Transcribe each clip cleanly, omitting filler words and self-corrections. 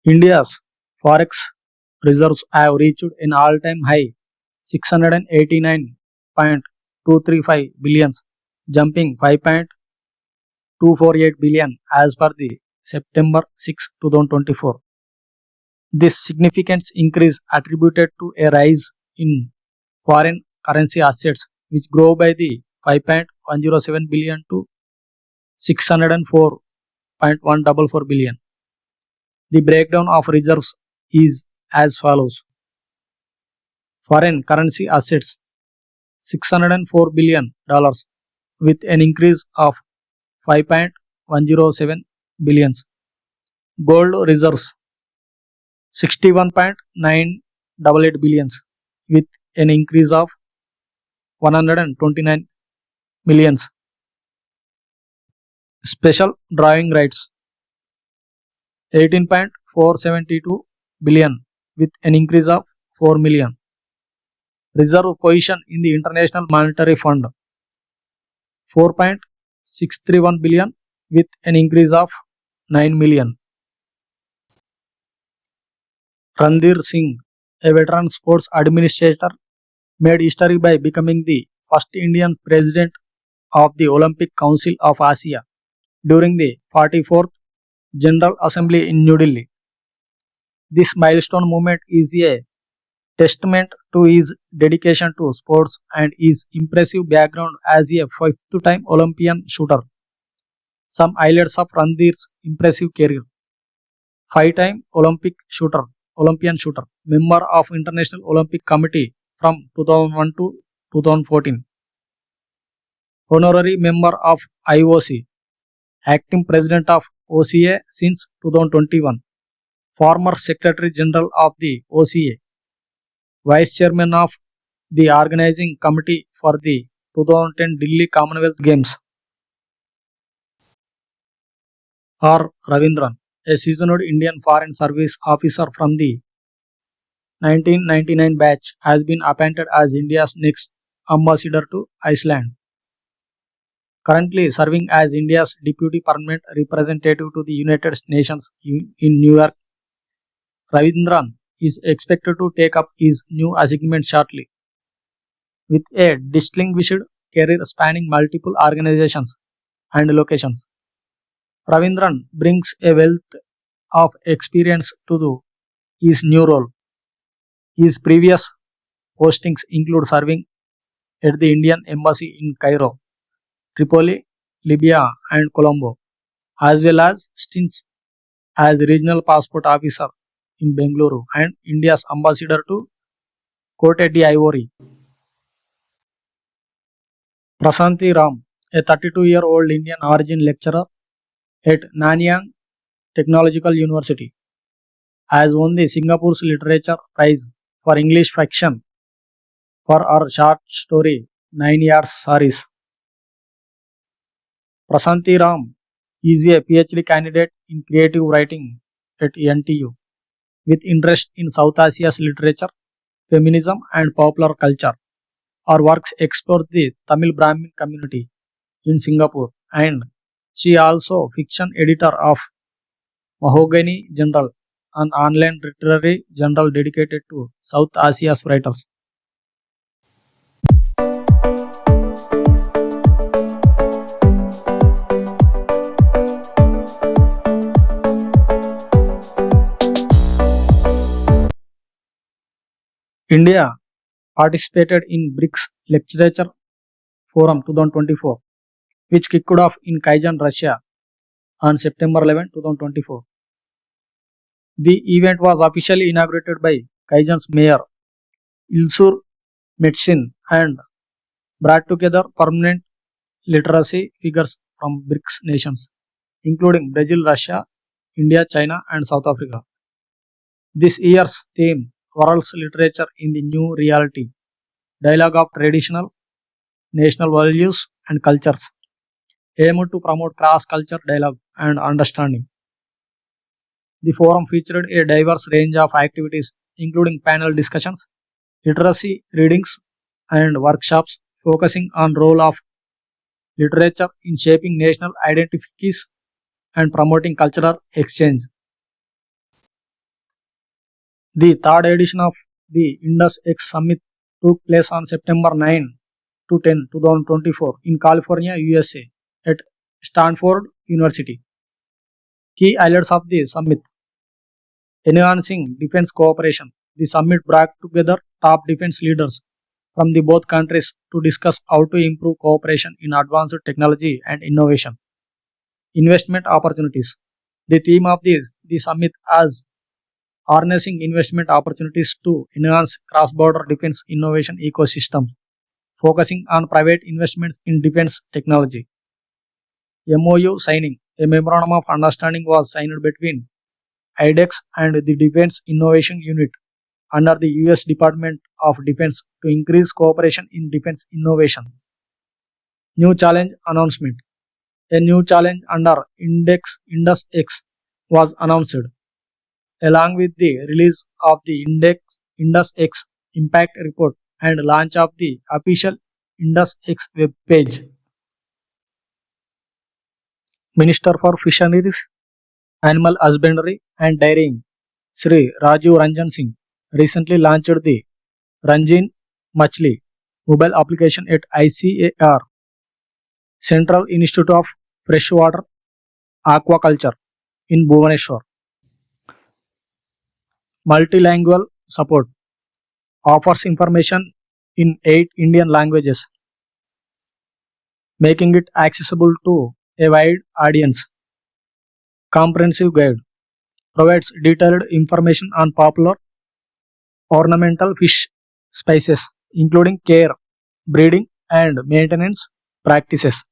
India's forex reserves have reached an all-time high 689.235 billion, jumping 5.248 billion as per the September 6, 2024. This significant increase attributed to a rise in foreign currency assets which grow by the 5.107 billion to 604.144 billion. The breakdown of reserves is as follows. Foreign currency assets $604 billion with an increase of 5.107 billions. Gold reserves 61.988 billions with an increase of 129 millions. Special drawing rights 18.472 billion with an increase of 4 million. Reserve position in the International Monetary Fund 4.631 billion with an increase of 9 million. Ranveer Singh, a veteran sports administrator, made history by becoming the first Indian president of the Olympic Council of Asia during the 44th General Assembly in New Delhi. This milestone moment is a testament to his dedication to sports and his impressive background as a fifth-time Olympian shooter. Some highlights of Ranveer's impressive career: five-time Olympian shooter, member of International Olympic Committee from 2001 to 2014, honorary member of IOC, acting president of OCA since 2021, former Secretary General of the OCA, Vice Chairman of the Organizing Committee for the 2010 Delhi Commonwealth Games. R. Ravindran, a seasoned Indian Foreign Service officer from the 1999 batch, has been appointed as India's next ambassador to Iceland. Currently serving as India's Deputy Permanent Representative to the United Nations in New York, Ravindran is expected to take up his new assignment shortly. With a distinguished career spanning multiple organizations and locations, Ravindran brings a wealth of experience to his new role. His previous postings include serving at the Indian Embassy in Cairo, Tripoli, Libya, and Colombo, as well as stints as Regional Passport Officer in Bengaluru and India's ambassador to Cote d'Ivoire. Prasanthi Ram, a 32-year-old Indian origin lecturer at Nanyang Technological University, has won the Singapore's Literature Prize for English Fiction for her short story 9 Years Saris. Prasanthi Ram is a PhD candidate in creative writing at NTU with interest in South Asia's literature, feminism, and popular culture. Her works explore the Tamil Brahmin community in Singapore, and she also fiction editor of Mahogany General, an online literary journal dedicated to South Asia's writers. India participated in BRICS Literature Forum 2024, which kicked off in Kaizen, Russia on September 11, 2024. The event was officially inaugurated by Kaizen's mayor Ilsur Metsin and brought together permanent literacy figures from BRICS nations, including Brazil, Russia, India, China, and South Africa. This year's theme, World's Literature in the New Reality, Dialogue of Traditional National Values and Cultures, aimed to promote cross-culture dialogue and understanding. The forum featured a diverse range of activities, including panel discussions, literacy readings, and workshops focusing on role of literature in shaping national identities and promoting cultural exchange. The third edition of the Indus X Summit took place on September 9 to 10, 2024 in California, USA at Stanford University. Key highlights of the summit: enhancing defense cooperation. The summit brought together top defense leaders from the both countries to discuss how to improve cooperation in advanced technology and innovation. Investment opportunities. The theme of the summit is harnessing investment opportunities to enhance cross-border defense innovation ecosystems, focusing on private investments in defense technology. MOU signing. A memorandum of understanding was signed between IDEX and the Defense Innovation Unit under the US Department of Defense to increase cooperation in defense innovation. New challenge announcement. A new challenge under Indus X was announced, along with the release of the Indus X Impact Report and launch of the official Indus X web page. Minister for Fisheries, Animal Husbandry and Dairying, Sri Rajiv Ranjan Singh, recently launched the Ranjin Machli mobile application at ICAR, Central Institute of Freshwater Aquaculture in Bhubaneswar. Multilingual support offers information in 8 Indian languages, making it accessible to a wide audience. Comprehensive guide provides detailed information on popular ornamental fish species, including care, breeding, and maintenance practices.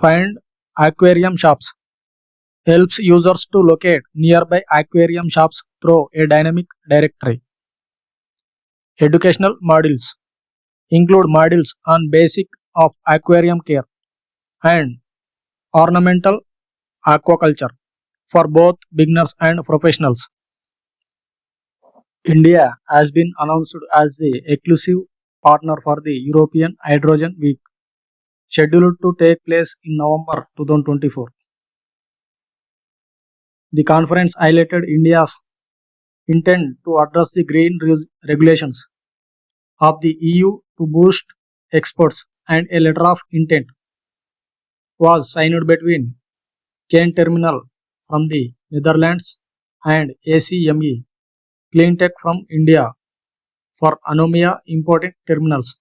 Find aquarium shops helps users to locate nearby aquarium shops through a dynamic directory. Educational modules include modules on basic of aquarium care and ornamental aquaculture for both beginners and professionals. India has been announced as the exclusive partner for the European Hydrogen Week, scheduled to take place in November 2024. The conference highlighted India's intent to address the green regulations of the EU to boost exports, and a letter of intent was signed between Kane Terminal from the Netherlands and ACME Cleantech from India for Anomia imported terminals.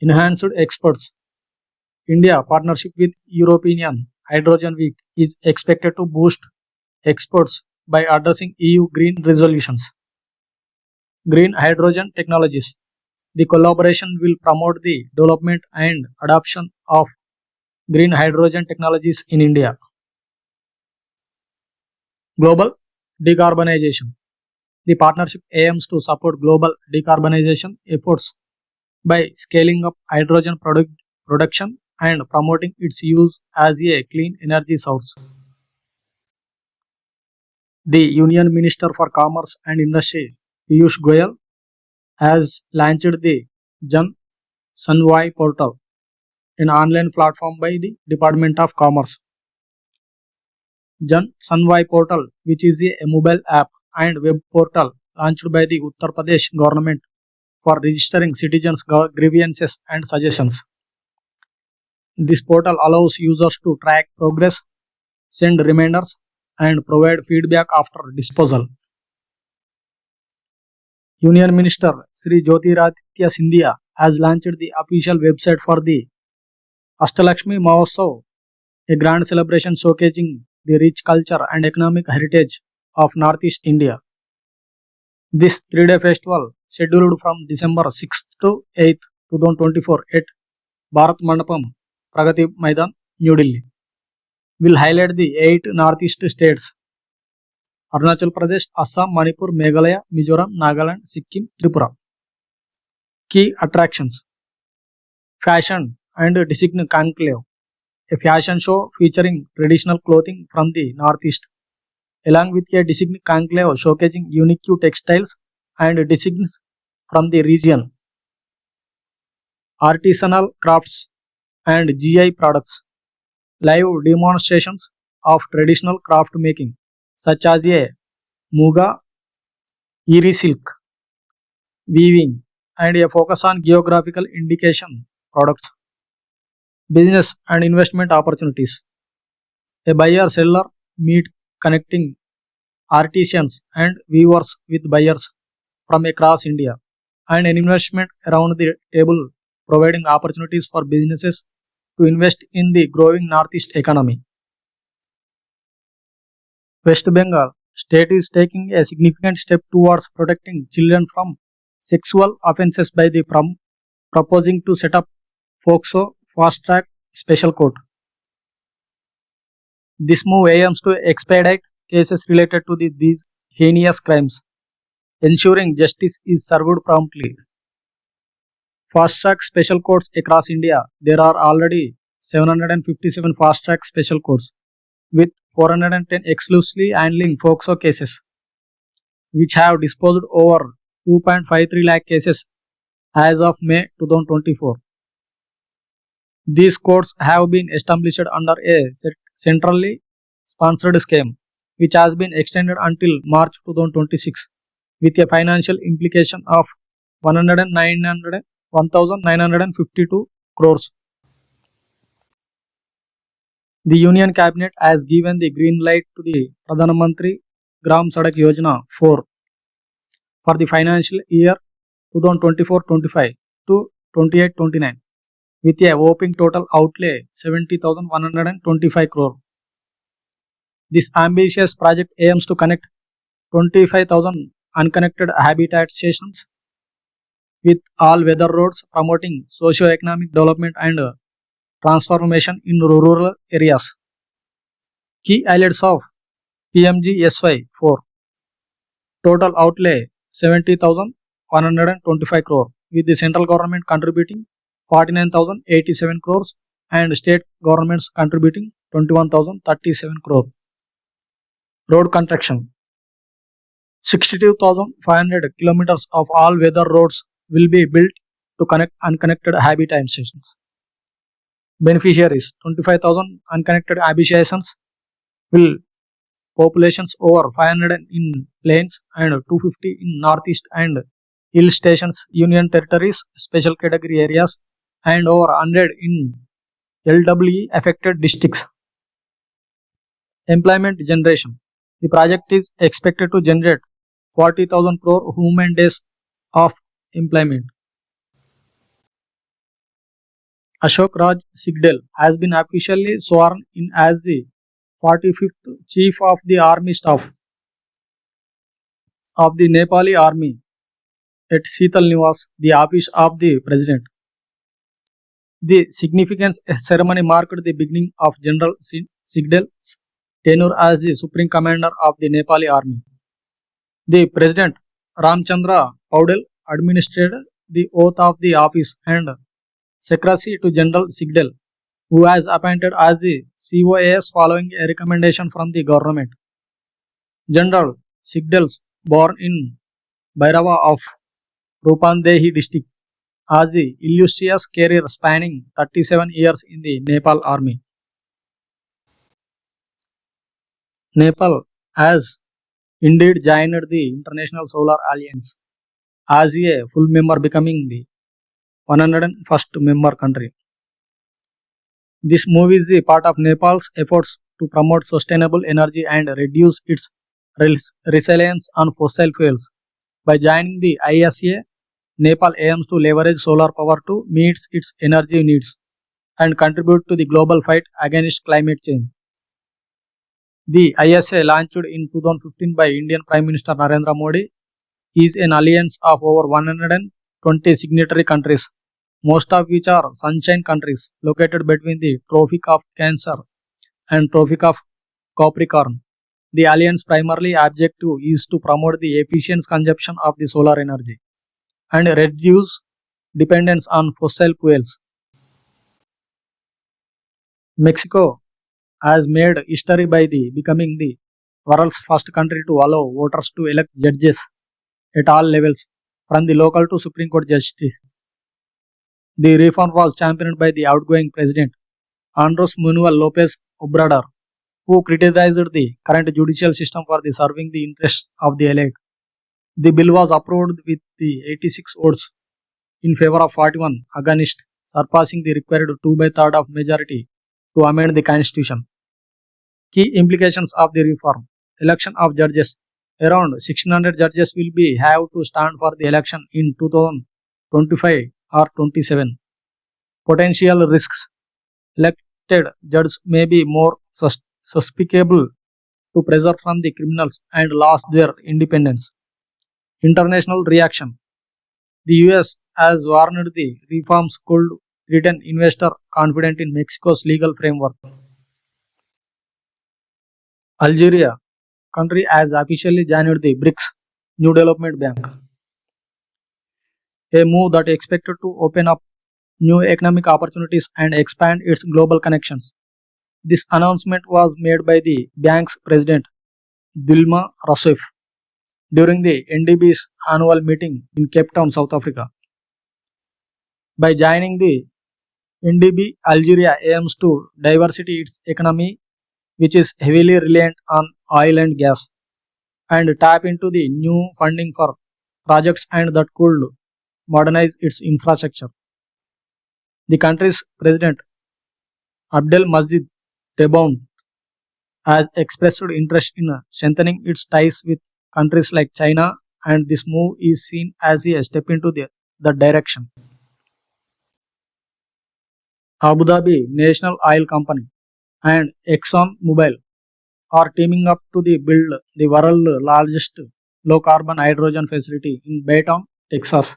Enhanced exports. India partnership with European Hydrogen Week is expected to boost exports by addressing EU green resolutions. Green hydrogen technologies. The collaboration will promote the development and adoption of green hydrogen technologies in India. Global decarbonization. The partnership aims to support global decarbonization efforts by scaling up hydrogen production and promoting its use as a clean energy source. The Union Minister for Commerce and Industry, Piyush Goyal, has launched the Jan Sanwai portal, an online platform by the Department of Commerce. Jan Sanwai portal, which is a mobile app and web portal launched by the Uttar Pradesh government for registering citizens' grievances and suggestions. This portal allows users to track progress, send reminders, and provide feedback after disposal. Union Minister Sri Jyotiraditya Scindia has launched the official website for the Ashtalakshmi Mahotsav, a grand celebration showcasing the rich culture and economic heritage of Northeast India. This 3-day festival, scheduled from December 6th to 8th, 2024 at Bharat Mandapam, Pragati Maidan, New Delhi, will highlight the 8 Northeast states: Arunachal Pradesh, Assam, Manipur, Meghalaya, Mizoram, Nagaland, Sikkim, Tripura. Key attractions: Fashion and Design Conclave, a fashion show featuring traditional clothing from the Northeast, along with a Design Conclave showcasing unique textiles and designs from the region. Artisanal crafts and GI products, live demonstrations of traditional craft making, such as a Muga, Eri silk, weaving, and a focus on geographical indication products, business and investment opportunities. A buyer seller meet connecting artisans and weavers with buyers from across India, and an investment around the table providing opportunities for businesses to invest in the growing Northeast economy. West Bengal state is taking a significant step towards protecting children from sexual offences by proposing to set up FOCSO fast track special court. This move aims to expedite cases related to these heinous crimes, ensuring justice is served promptly. Fast track special courts across India. There are already 757 fast track special courts, with 410 exclusively handling FOCSO cases, which have disposed over 2.53 lakh cases as of May 2024. These courts have been established under a centrally sponsored scheme, which has been extended until March 2026, with a financial implication of 1,952 crores. The Union Cabinet has given the green light to the Pradhan Mantri Gram Sadak Yojana 4 for the financial year 2024-25 to 28-29, with a whopping total outlay 70,125 crore. This ambitious project aims to connect 25,000 unconnected habitat stations with all-weather roads, promoting socio-economic development and transformation in rural areas. Key highlights of PMGSY 4: total outlay 70,125 crore, with the central government contributing 49,087 crores and state governments contributing 21,037 crore. Road construction: 62,500 kilometers of all-weather roads will be built to connect unconnected habitat stations. Beneficiaries: 25,000 unconnected habitations will populations over 500 in plains and 250 in northeast and hill stations, union territories, special category areas, and over 100 in LWE affected districts. Employment generation: the project is expected to generate 40,000 crore human days of employment. Ashok Raj Sigdel has been officially sworn in as the 45th Chief of the Army Staff of the Nepali Army at Seetal Niwas, the office of the President. The significant ceremony marked the beginning of General Sigdel's tenure as the Supreme Commander of the Nepali Army. The President Ramchandra Paudel administered the oath of the office and secrecy to General Sigdel, who was appointed as the COAS following a recommendation from the government. General Sigdel, born in Bhairava of Rupandehi district, has the illustrious career spanning 37 years in the Nepal Army. Nepal has indeed joined the International Solar Alliance as a full member, becoming the 101st member country. This move is the part of Nepal's efforts to promote sustainable energy and reduce its reliance on fossil fuels. By joining the ISA, Nepal aims to leverage solar power to meet its energy needs and contribute to the global fight against climate change. The ISA, launched in 2015 by Indian Prime Minister Narendra Modi, is an alliance of over 120 signatory countries, most of which are sunshine countries located between the Tropic of Cancer and Tropic of Capricorn. The alliance primary objective is to promote the efficient consumption of the solar energy and reduce dependence on fossil fuels. Mexico has made history by becoming the world's first country to allow voters to elect judges at all levels, from the local to Supreme Court justice. The reform was championed by the outgoing president, Andres Manuel Lopez Obrador, who criticized the current judicial system for the serving the interests of the elite. The bill was approved with the 86 votes in favor of 41 against, surpassing the required 2 by 3rd of majority to amend the constitution. Key implications of the reform: election of judges. Around 1600 judges will be have to stand for the election in 2025 or 27. Potential risks: elected judges may be more susceptible to pressure from the criminals and lose their independence. International reaction: the US has warned the reforms could threaten investor confident in Mexico's legal framework. Algeria country has officially joined the BRICS New Development Bank, a move that is expected to open up new economic opportunities and expand its global connections. This announcement was made by the bank's president Dilma Rousseff during the NDB's annual meeting in Cape Town, South Africa. By joining the NDB, Algeria aims to diversify its economy, which is heavily reliant on oil and gas, and tap into the new funding for projects and that could modernize its infrastructure. The country's president Abdelmajid Tebboune has expressed interest in strengthening its ties with countries like China, and this move is seen as a step into that direction. Abu Dhabi National Oil Company and ExxonMobil are teaming up to build the world's largest low carbon hydrogen facility in Baytown, Texas.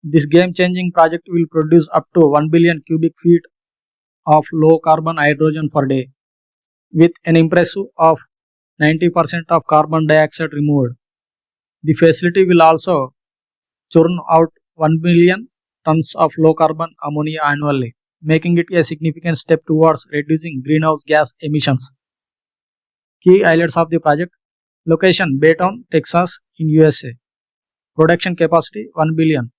This game changing project will produce up to 1 billion cubic feet of low carbon hydrogen per day, with an impressive of 90% of carbon dioxide removed. The facility will also churn out 1 million tons of low carbon ammonia annually, making it a significant step towards reducing greenhouse gas emissions. Key highlights of the project: location Baytown, Texas in USA. Production capacity 1 billion.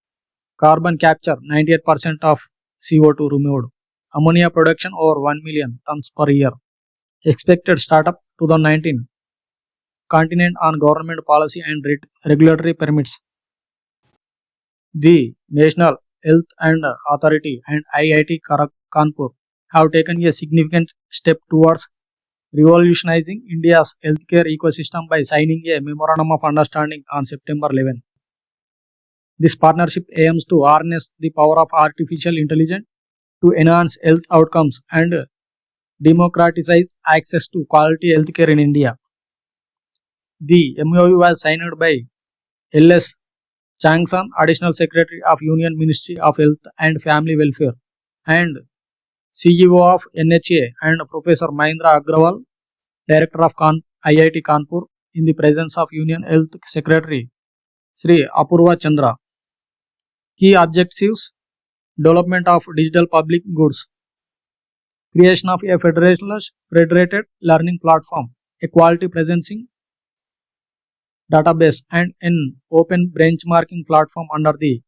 Carbon capture 98% of CO2 removed. Ammonia production over 1 million tons per year. Expected startup 2019. Continent on government policy and regulatory permits. The National Health and Authority and IIT Kanpur have taken a significant step towards revolutionizing India's healthcare ecosystem by signing a memorandum of understanding on September 11. This partnership aims to harness the power of artificial intelligence to enhance health outcomes and democratize access to quality healthcare in India. The MOU was signed by L.S. Changsan, Additional Secretary of Union Ministry of Health and Family Welfare, and CEO of NHA, and Professor Mahendra Agrawal, Director of IIT Kanpur, in the presence of Union Health Secretary Sri Apurva Chandra. Key objectives: development of digital public goods, creation of a federated learning platform, a quality presencing database, and an open benchmarking platform under the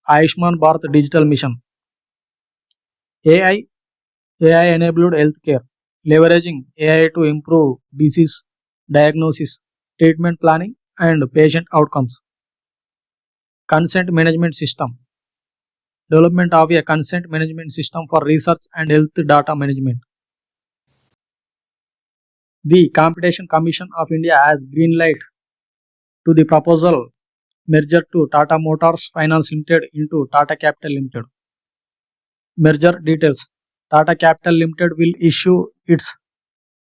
Ayushman Bharat Digital Mission. AI enabled healthcare, leveraging AI to improve disease diagnosis, treatment planning, and patient outcomes. Consent management system, development of a consent management system for research and health data management. The Competition Commission of India has green light to the proposal merger to Tata Motors Finance Limited into Tata Capital Limited. Merger details: Tata Capital Limited will issue its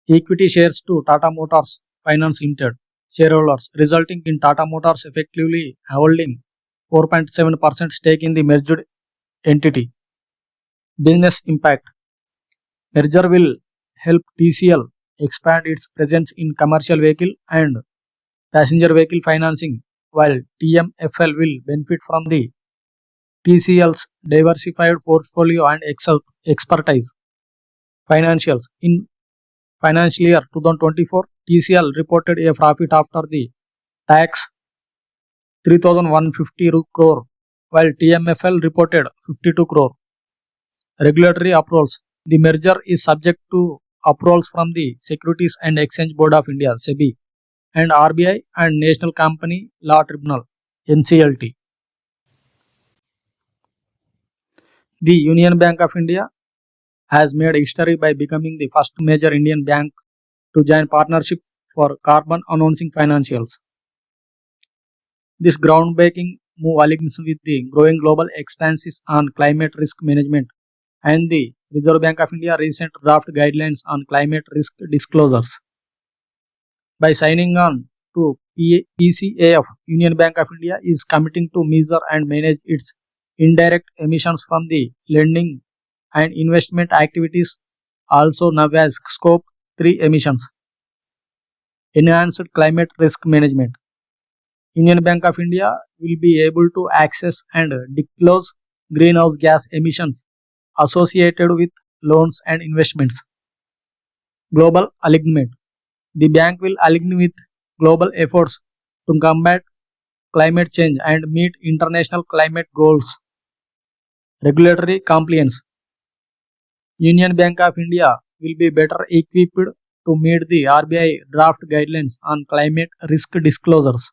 equity shares to Tata Motors Finance Limited shareholders, resulting in Tata Motors effectively holding 4.7% stake in the merged entity. Business impact: merger will help TCL expand its presence in commercial vehicle and passenger vehicle financing, while TMFL will benefit from the TCL's diversified portfolio and expertise. Financials: in financial year 2024, TCL reported a profit after the tax 3,150 crore, while TMFL reported 52 crore. Regulatory approvals: the merger is subject to approvals from the Securities and Exchange Board of India (SEBI) and RBI and National Company Law Tribunal (NCLT). The Union Bank of India has made history by becoming the first major Indian bank to join partnership for carbon announcing financials. This groundbreaking move aligns with the growing global expanses on climate risk management and the Reserve Bank of India recent draft guidelines on climate risk disclosures. By signing on to PCAF, Union Bank of India is committing to measure and manage its indirect emissions from the lending and investment activities, also known as Scope 3 emissions. Enhanced climate risk management. Union Bank of India will be able to access and disclose greenhouse gas emissions associated with loans and investments. Global alignment. The bank will align with global efforts to combat climate change and meet international climate goals. Regulatory compliance. Union Bank of India will be better equipped to meet the RBI draft guidelines on climate risk disclosures.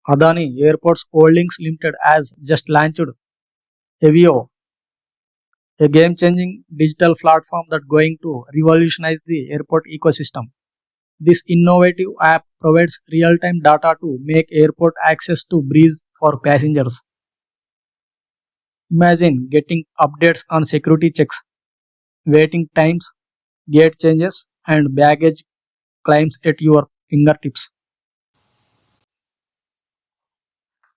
Adani Airports Holdings Limited has just launched Avio, a game-changing digital platform that's going to revolutionize the airport ecosystem. This innovative app provides real-time data to make airport access to breeze for passengers. Imagine getting updates on security checks, waiting times, gate changes, and baggage claims at your fingertips.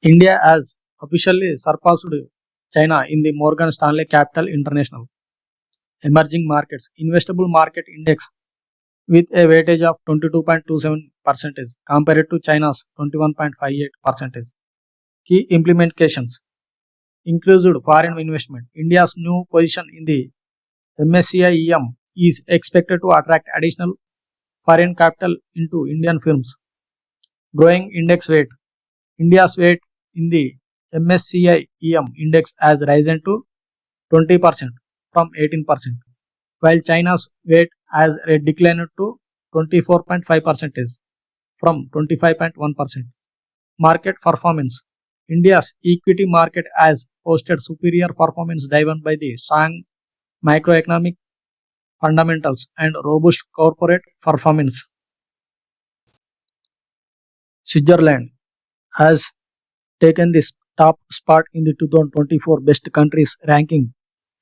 India has officially surpassed China in the Morgan Stanley Capital International Emerging Markets Investable Market Index with a weightage of 22.27% compared to China's 21.58%. Key implementations increased foreign investment. India's new position in the MSCI EM is expected to attract additional foreign capital into Indian firms. Growing index weight. India's weight in the MSCI EM index has risen to 20% from 18%, while China's weight has declined to 24.5% from 25.1%. Market performance. India's equity market has posted superior performance driven by the strong macroeconomic fundamentals and robust corporate performance. Switzerland has taken this top spot in the 2024 Best Countries ranking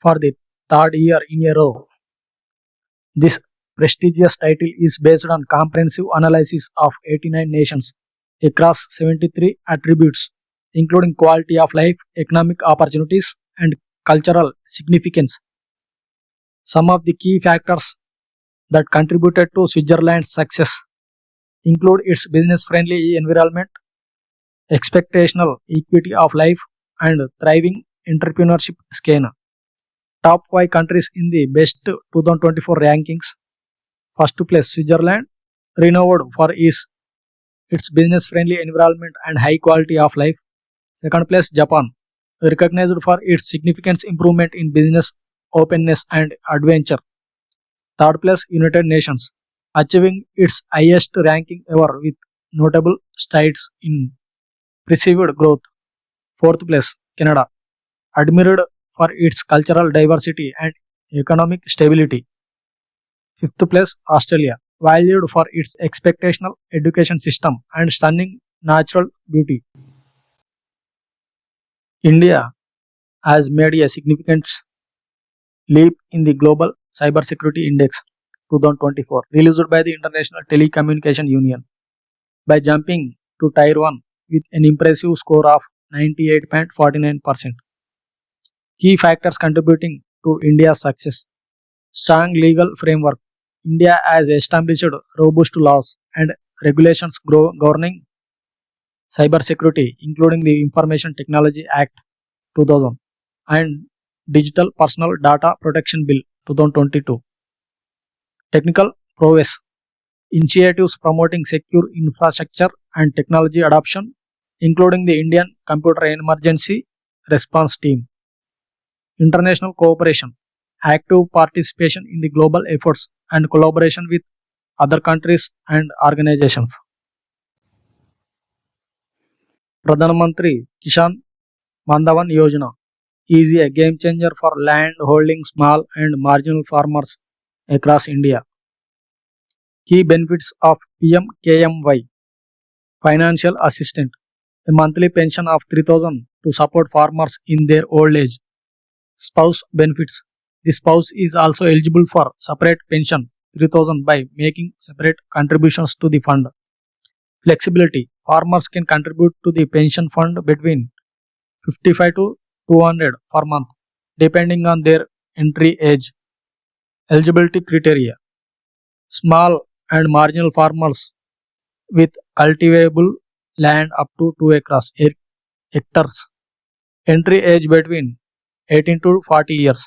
for the third year in a row. This prestigious title is based on comprehensive analysis of 89 nations across 73 attributes, including quality of life, economic opportunities, and cultural significance. Some of the key factors that contributed to Switzerland's success include its business-friendly environment, expectational equity of life, and thriving entrepreneurship scene. Top 5 countries in the best 2024 rankings. First place Switzerland, renowned for its business-friendly environment and high quality of life. Second place Japan, recognized for its significant improvement in business openness and adventure. Third place United Nations, achieving its highest ranking ever with notable strides in perceived growth. Fourth place Canada, admired for its cultural diversity and economic stability. Fifth place Australia, valued for its expectational education system and stunning natural beauty. India has made a significant leap in the Global Cybersecurity Index 2024, released by the International Telecommunication Union, by jumping to Tier 1 with an impressive score of 98.49%. Key factors contributing to India's success. Strong legal framework. India has established robust laws and regulations governing cybersecurity, including the Information Technology Act 2000 and Digital Personal Data Protection Bill 2022. Technical prowess. Initiatives promoting secure infrastructure and technology adoption, including the Indian Computer Emergency Response Team. International cooperation. active participation in the global efforts and collaboration with other countries and organizations. Pradhan Mantri Kishan Mandhavan Yojana is a game changer for land holding small and marginal farmers across India. Key benefits of PMKMY: financial assistance, a monthly pension of 3,000 to support farmers in their old age. Spouse benefits: the spouse is also eligible for separate pension 3,000 by making separate contributions to the fund. Flexibility: farmers can contribute to the pension fund between 55 to 200 per month depending on their entry age. Eligibility criteria: small and marginal farmers with cultivable land up to 2 acres hectares. Entry age between 18 to 40 years.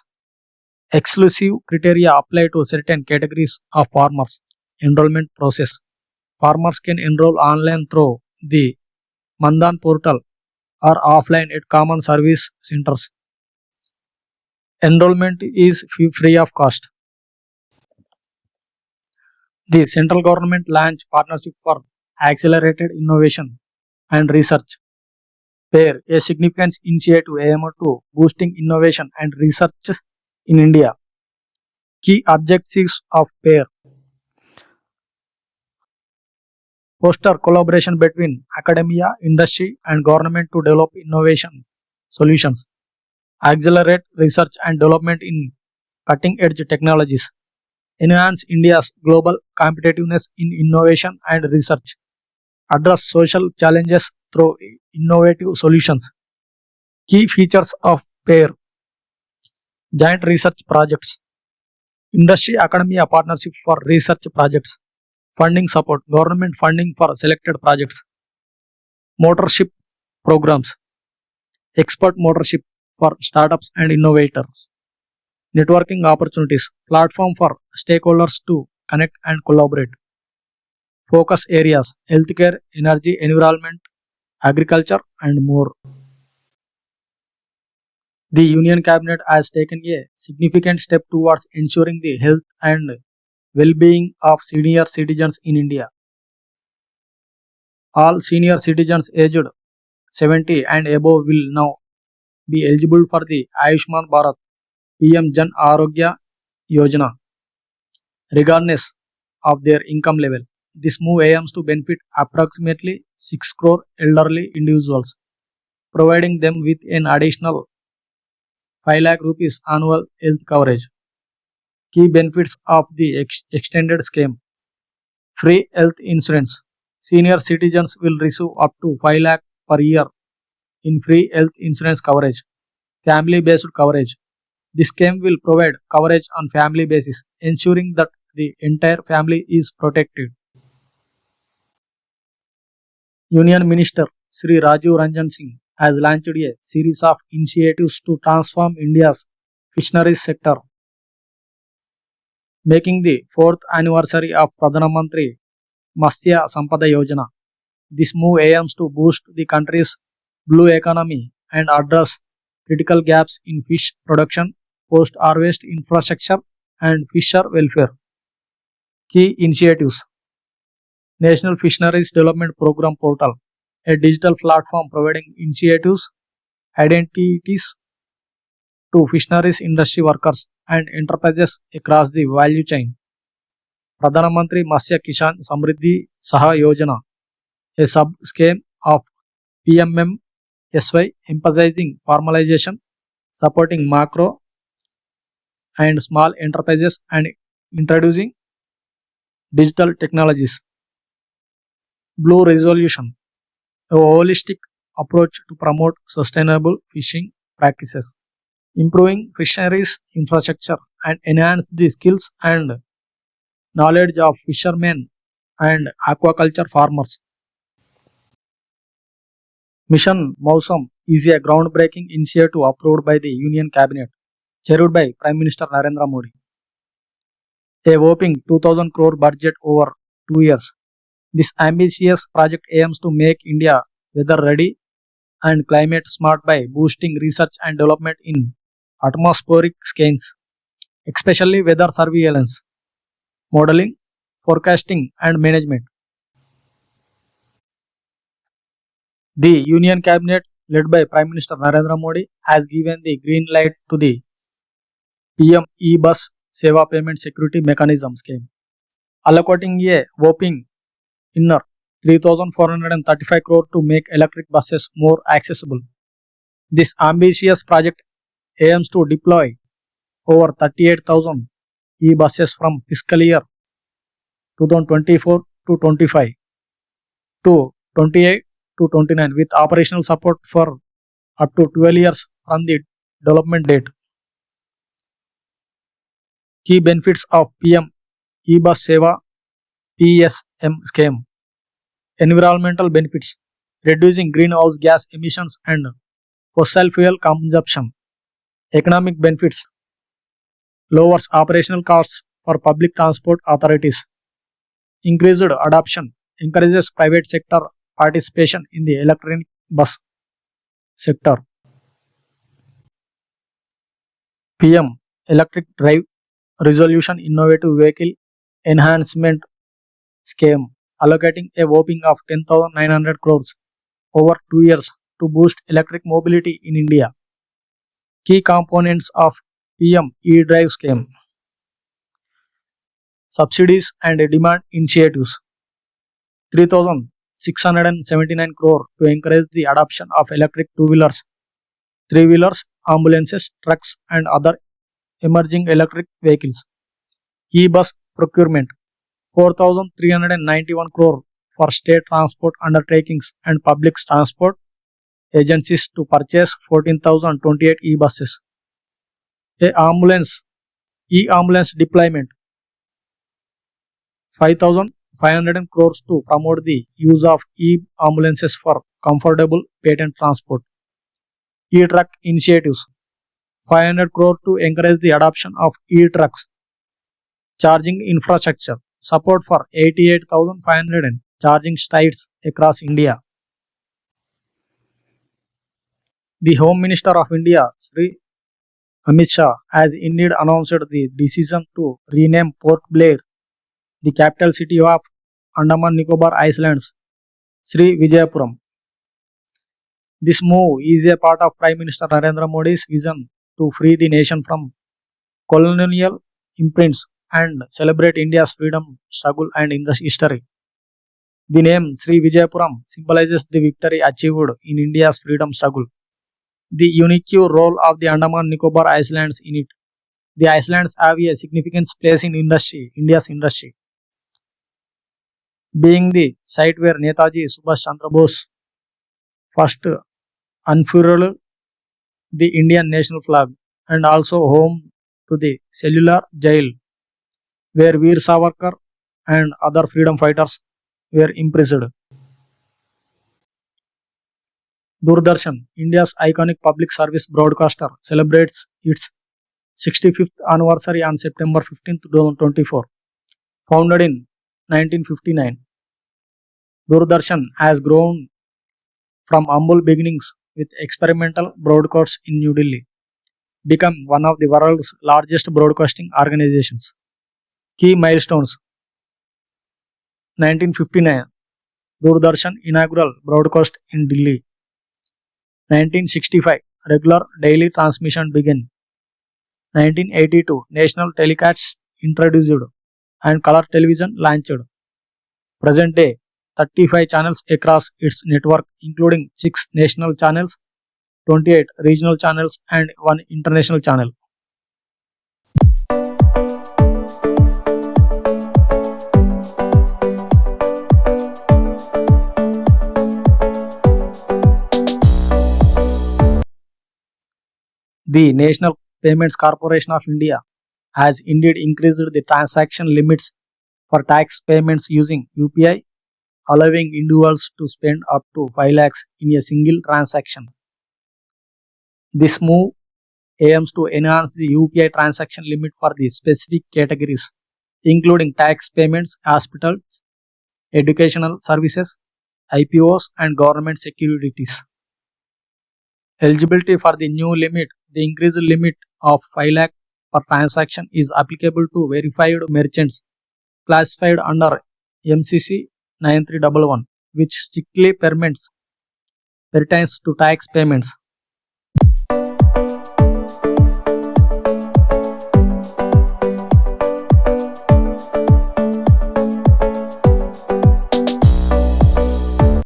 Exclusive criteria apply to certain categories of farmers. Enrollment process: farmers can enroll online through the Mandan portal or offline at common service centers. Enrollment is free of cost. The central government launched partnership for accelerated innovation and research. PAIR, a significant initiative aimed to boosting innovation and research in India. Key objectives of PAIR: foster collaboration between academia, industry, and government to develop innovation solutions, accelerate research and development in cutting edge technologies, enhance India's global competitiveness in innovation and research, address social challenges through innovative solutions. Key features of PAIR: joint research projects, industry academia partnership for research projects, funding support, government funding for selected projects, mentorship programs, expert mentorship for startups and innovators, networking opportunities, platform for stakeholders to connect and collaborate. Focus areas: healthcare, energy, environment, agriculture, and more. The Union Cabinet has taken a significant step towards ensuring the health and well-being of senior citizens in India. All senior citizens aged 70 and above will now be eligible for the Ayushman Bharat PM Jan Arogya Yojana regardless of their income level. This move aims to benefit approximately 6 crore elderly individuals, providing them with an additional 5 lakh rupees annual health coverage. Key benefits of the extended scheme: free health insurance. Senior citizens will receive up to 5 lakh per year in free health insurance coverage. Family based coverage. This scheme will provide coverage on family basis, ensuring that the entire family is protected. Union Minister Sri Rajiv Ranjan Singh has launched a series of initiatives to transform India's fisheries sector, making the 4th anniversary of Pradhan Mantri Matsya Sampada Yojana. This move aims to boost the country's blue economy and address critical gaps in fish production, post-harvest infrastructure, and fisher welfare. Key initiatives: National Fisheries Development Program Portal, a digital platform providing initiatives, identities to fisheries industry workers and enterprises across the value chain. Pradhan Mantri Matsya Kishan Samriddhi Saha Yojana, a sub-scheme of PMMSY emphasizing formalization, supporting macro and small enterprises, and introducing digital technologies. Blue Resolution, a holistic approach to promote sustainable fishing practices, improving fisheries infrastructure, and enhance the skills and knowledge of fishermen and aquaculture farmers. Mission Mausam is a groundbreaking initiative approved by the Union Cabinet, chaired by Prime Minister Narendra Modi. A whopping 2,000 crore budget over 2 years. This ambitious project aims to make India weather ready and climate smart by boosting research and development in atmospheric science, especially weather surveillance, modeling, forecasting, and management. The Union Cabinet, led by Prime Minister Narendra Modi, has given the green light to the PM e-Bus Seva Payment Security Mechanism scheme, allocating a whopping inner 3,435 crore to make electric buses more accessible. This ambitious project aims to deploy over 38,000 e-buses from fiscal year 2024 to 25 to 28 to 29 with operational support for up to 12 years from the development date. Key benefits of PM e-Bus Seva PSM scheme. Environmental benefits: reducing greenhouse gas emissions and fossil fuel consumption. Economic benefits: lowers operational costs for public transport authorities. Increased adoption encourages private sector participation in the electronic bus sector. PM Electric Drive Resolution Innovative Vehicle Enhancement Scheme, allocating a whopping of 10,900 crores over 2 years to boost electric mobility in India. Key components of PM e-Drive scheme: subsidies and demand initiatives, 3,679 crore to encourage the adoption of electric two-wheelers, three-wheelers, ambulances, trucks and other emerging electric vehicles. E-bus procurement, 4,391 crore for state transport undertakings and public transport agencies to purchase 14,028 e-buses. E-ambulance deployment, 5,500 crores to promote the use of e-ambulances for comfortable patent transport. E-truck initiatives, 500 crore to encourage the adoption of e-trucks. Charging infrastructure, support for 88,500 charging sites across India. The Home Minister of India, Sri Amit Shah, has indeed announced the decision to rename Port Blair, the capital city of Andaman Nicobar Islands, Sri Vijayapuram. This move is a part of Prime Minister Narendra Modi's vision to free the nation from colonial imprints and celebrate India's freedom struggle and in the history. The name Sri Vijayapuram symbolizes the victory achieved in India's freedom struggle. The unique role of the Andaman Nicobar Islands in it. The islands have a significant place in India's industry, being the site where Netaji Subhash Chandra Bose first unfurled the Indian national flag, and also home to the cellular jail where Veer Savarkar and other freedom fighters were imprisoned. Doordarshan, India's iconic public service broadcaster, celebrates its 65th anniversary on September 15, 2024. Founded in 1959, Doordarshan has grown from humble beginnings with experimental broadcasts in New Delhi, become one of the world's largest broadcasting organizations. Key milestones: 1959, Doordarshan inaugural broadcast in Delhi. 1965, regular daily transmission began. 1982, national telecasts introduced and color television launched. Present day, 35 channels across its network, including 6 national channels, 28 regional channels, and 1 international channel. The National Payments Corporation of India has indeed increased the transaction limits for tax payments using UPI, allowing individuals to spend up to 5 lakhs in a single transaction. This move aims to enhance the UPI transaction limit for the specific categories, including tax payments, hospitals, educational services, IPOs, and government securities. Eligibility for the new limit: the increased limit of 5 lakh per transaction is applicable to verified merchants classified under MCC 9311, which strictly permits returns to tax payments